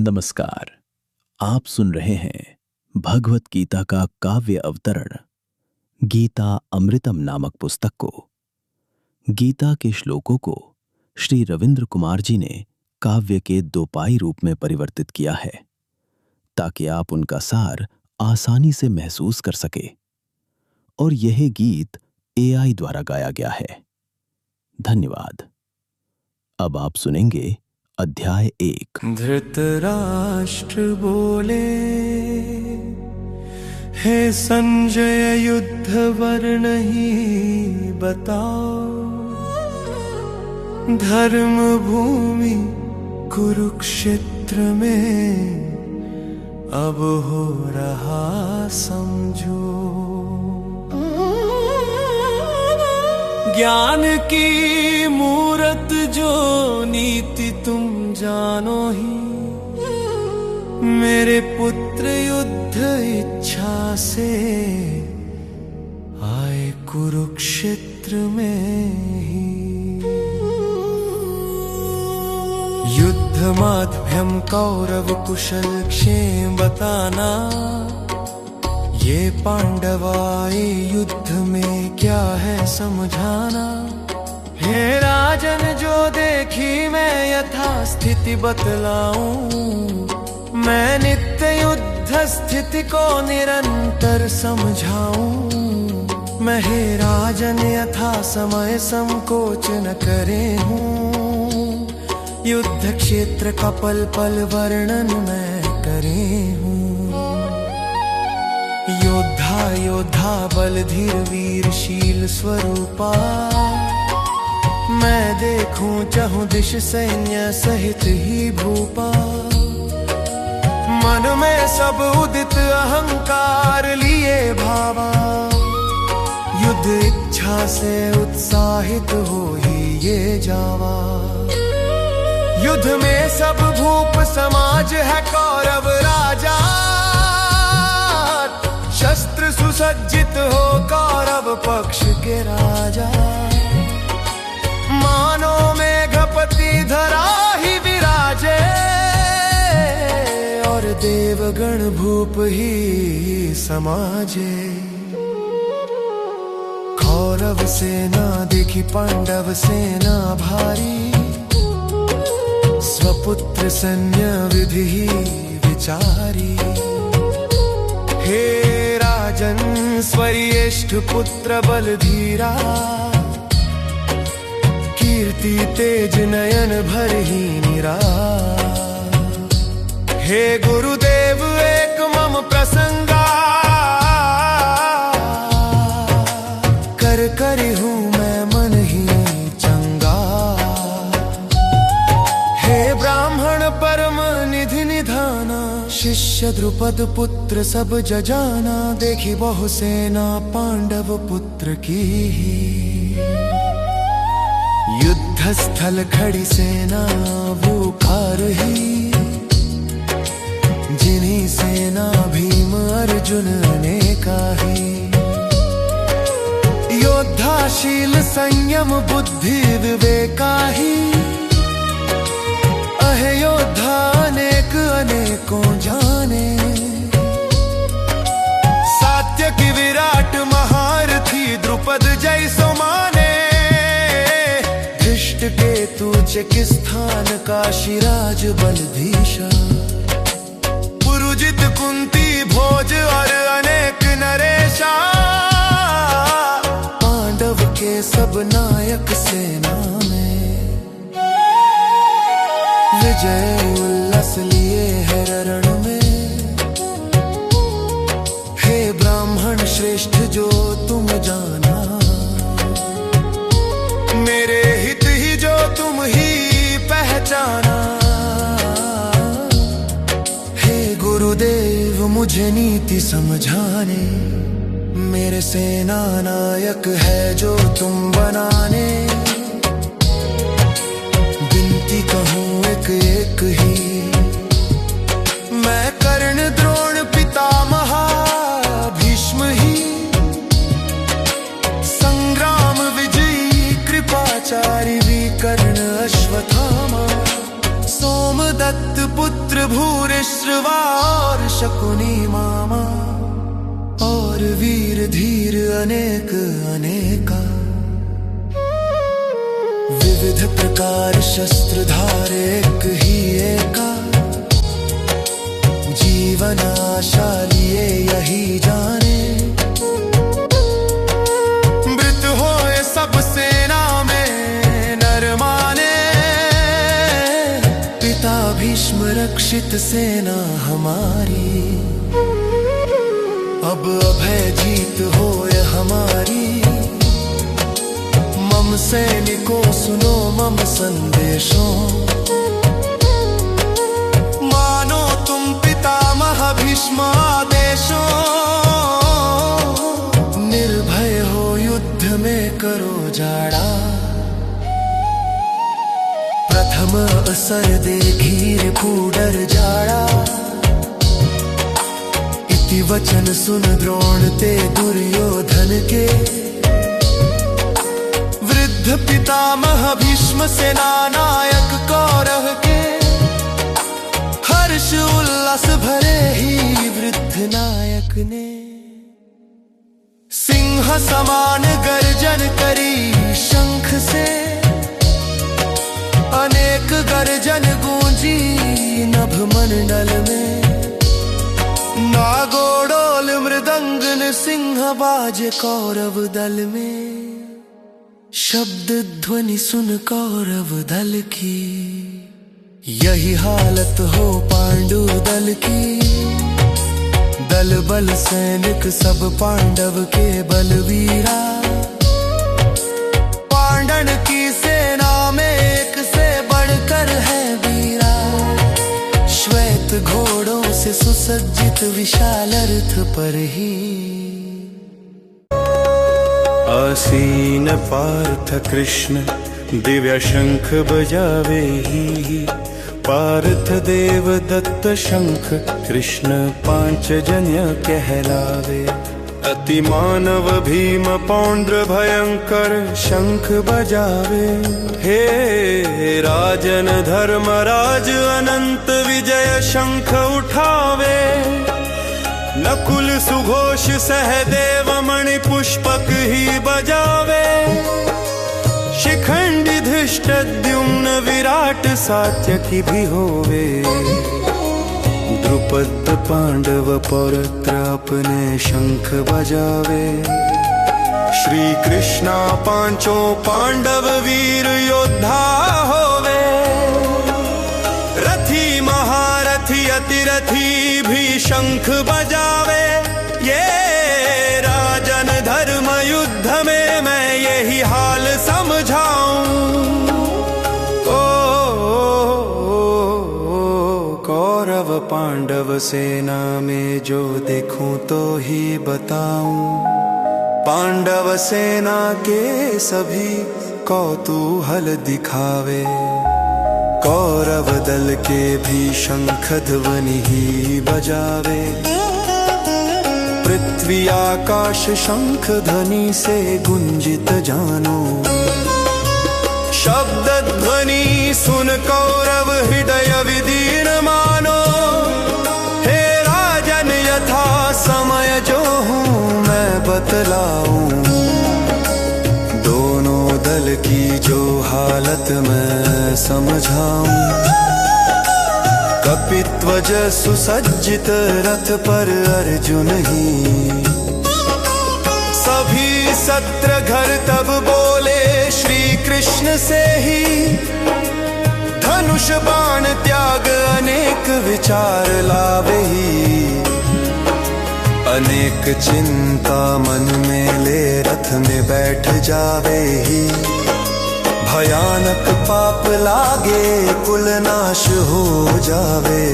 नमस्कार। आप सुन रहे हैं भगवत गीता का काव्य अवतरण गीता अमृतम नामक पुस्तक को। गीता के श्लोकों को श्री रविंद्र कुमार जी ने काव्य के दोपाई रूप में परिवर्तित किया है ताकि आप उनका सार आसानी से महसूस कर सके। और यह गीत AI द्वारा गाया गया है। धन्यवाद। अब आप सुनेंगे अध्याय 1। धृतराष्ट्र बोले, हे संजय युद्ध वर्णहि बताओ, धर्म भूमि कुरुक्षेत्र में अब हो रहा समझो। ज्ञान की मूरत जो नीति तुम जानो ही, मेरे पुत्र युद्ध इच्छा से आए कुरुक्षेत्र में ही। युद्ध माध्यम कौरव कुशल क्षेम बताना, ये पांडवाए युद्ध में क्या है समझाना। हे राजन जो देखी मैं यथा स्थिति बतलाऊं, मैं नित्य युद्ध स्थिति को निरंतर समझाऊं। मैं हे राजन यथा समय संकोच न करे हूँ, युद्ध क्षेत्र का पल पल वर्णन मैं करे हूँ। योद्धा योद्धा बल धीर वीर शील स्वरूपा, मैं देखूं चाहूं दिश सैन्य सहित ही भूपा। मन में सब उदित अहंकार लिए भावा, युद्ध इच्छा से उत्साहित हो ही ये जावा। युद्ध में सब भूप समाज है कौरव राजा, शस्त्र सुसज्जित हो कौरव पक्ष के राजा। मानो मेघपति धरा ही विराजे, और देवगण भूप ही समाजे। कौरव सेना देखी पांडव सेना भारी, स्वपुत्र सैन्य विधि विचारी। हे राजन स्वरियेष्ठ पुत्र बल धीरा, कीर्ति तेज नयन भर ही निरा। हे गुरुदेव एक मम प्रसंगा, कर करी हूँ मैं मन ही चंगा। हे ब्राह्मण परम निधि निधाना, शिष्य द्रुपद पुत्र सब जजाना। देखी बहु सेना पांडव पुत्र की ही, युद्ध स्थल खड़ी सेना वो कार ही। जिन्हीं सेना भीम अर्जुन अनेका ही, योद्धाशील संयम बुद्धि विवेका ही। अहे योद्धा अनेक अनेकों जाने, सात्यकी विराट महारथी द्रुपद जैसो माने। धृष्ट केतु चिकित्स्थान काशीराज बलधीशा, पुरुजित कुंती भोज और अनेक नरेशा। पांडव के सब नायक सेना में, विजय उल्लास लिए है रण में। हे ब्राह्मण श्रेष्ठ जो तुम जाना, मेरे हित ही जो तुम ही पहचाना। हे गुरुदेव मुझे नीति समझाने, मेरे सेना नायक है जो तुम बनाने। विनती कहूँ एक एक ही, मैं कर्ण द्रोण पितामहा भीष्म ही। संग्राम विजयी कृपाचार्य विकर्ण अश्वत्थामा, सोमदत्त पुत्र भू भूरिश्रवा और शकुनी मामा और वीर धीर अनेक अनेका, विविध प्रकार शस्त्रधार एक ही एका, जीवन आशा लिए यही जाने, मृत होए सब सेना में नर माने, पिता भीष्म रक्षित सेना हमारी, अब अभय जीत होए हमारी, मम सैनिकों सुनो मम संदेशों, मानो तुम पितामह भीष्म आदेशों, निर्भय हो युद्ध में करो जाड़ा, प्रथम असर देखी रिपुडर जाड़ा, इति वचन सुन द्रोण ते दुर्योधन के, पितामह भीष्म सेना नायक कौरव के, हर्ष उल्लास भरे ही वृद्ध नायक ने, सिंह समान गर्जन करी शंख से, अनेक गर्जन गूंजी नभ मंडल में, नागोडोल मृदंग सिंह बाजे कौरव दल में, शब्द ध्वनि सुन कौरव दल की, यही हालत हो पांडु दल की, दल बल सैनिक सब पांडव के बलवीरा, पांडन की सेना में एक से बढ़कर है वीरा, श्वेत घोड़ों से सुसज्जित विशाल रथ पर ही, आसीन पार्थ कृष्ण दिव्य शंख बजावे ही, पार्थ देव दत्त शंख कृष्ण पांचजन्य कहलावे, अति मानव भीम पौंड्र भयंकर शंख बजावे, हे राजन धर्मराज अनंत विजय शंख उठावे, नकुल सुघोष सहदेव मणि पुष्पक ही बजावे, शिखंडी धृष्टद्युम्न विराट सात्यकी भी होवे, द्रुपद पांडव पौत्र अपने शंख बजावे, श्री कृष्णा पांचों पांडव वीर योद्धा होवे, रथी महारथी अतिरथी भी शंख बजावे, ये राजन धर्म युद्ध में मैं यही हाल समझाऊं, कौरव पांडव सेना में जो देखूं तो ही बताऊं, पांडव सेना के सभी कौतूहल दिखावे, कौरव दल के भी शंख ध्वनि ही बजावे, पृथ्वी आकाश शंख ध्वनि से गुंजित जानो, शब्द ध्वनि सुन कौरव हृदय विदीर्ण मानो, हे राजन यथा समय जो हूँ मैं बतलाऊं, दोनों दल की जो हालत मैं समझाऊं, कपिध्वज सुसज्जित रथ पर अर्जुन ही, सभी सत्र घर तब बोले श्री कृष्ण से ही, धनुष बाण त्याग अनेक विचार लावे ही, अनेक चिंता मन में ले रथ में बैठ जावे ही, भयानक पाप लागे कुल नाश हो जावे,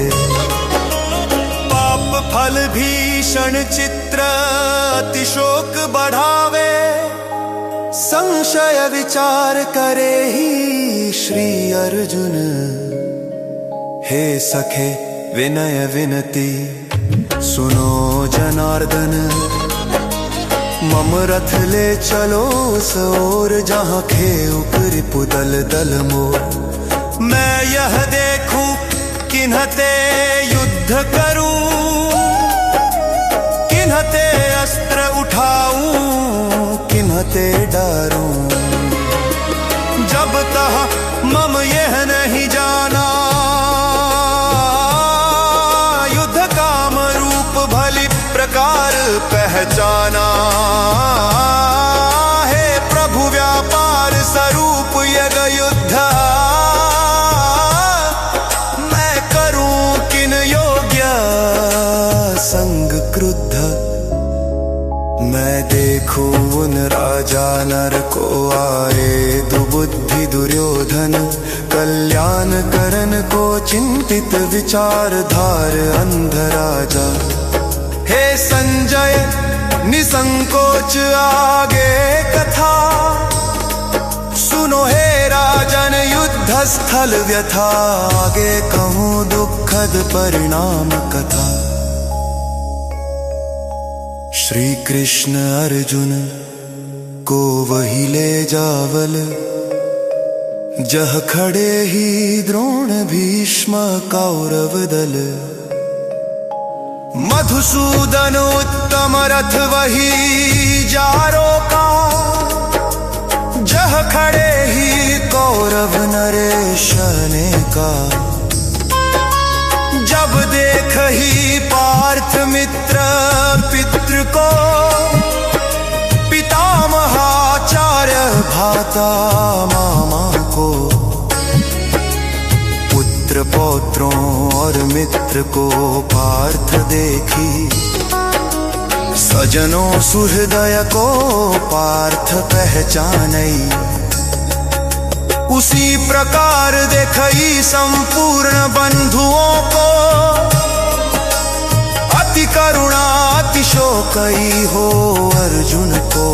पाप फल भीषण चित्र अतिशोक बढ़ावे, संशय विचार करे ही श्री अर्जुन, हे सखे विनय विनती सुनो जनार्दन, मम रथ ले चलो सोर जहाँ खे ऊपरी पुदल दल मोर, मैं यह देखूं किन्हते युद्ध करूं, किन्हते अस्त्र उठाऊं, किन्हते डारूं। जब तह मम यह नहीं जाना, युद्ध काम रूप भली प्रकार पहचाना। हे प्रभु व्यापार स्वरूप यग युद्ध, मैं करूं किन योग्य संग क्रुद्ध। मैं देखूं उन राजा नर को आए दुबुद्धि दुर्योधन, कल्याण करन को चिंतित विचार धार अंध राजा। हे संजय निसंकोच आगे कथा, सुनो हे राजन युद्ध स्थल व्यथा। आगे कहूं दुखद परिणाम कथा। श्री कृष्ण अर्जुन को वही ले जावल, जह खड़े ही द्रोण भीष्म कौरव दल। मधुसूदन उत्तम रथ वही जारो का, जह खड़े ही कौरव नरेश का। जब देख ही पार्थ मित्र पितृ को, पितामहाचार्य भाता मामा को। पुत्र पौत्रों और मित्र को पार्थ देखी, सजनों सुहृदय को पार्थ पहचानई। उसी प्रकार देखई संपूर्ण बंधुओं को, अति करुणा अति शोकई हो अर्जुन को।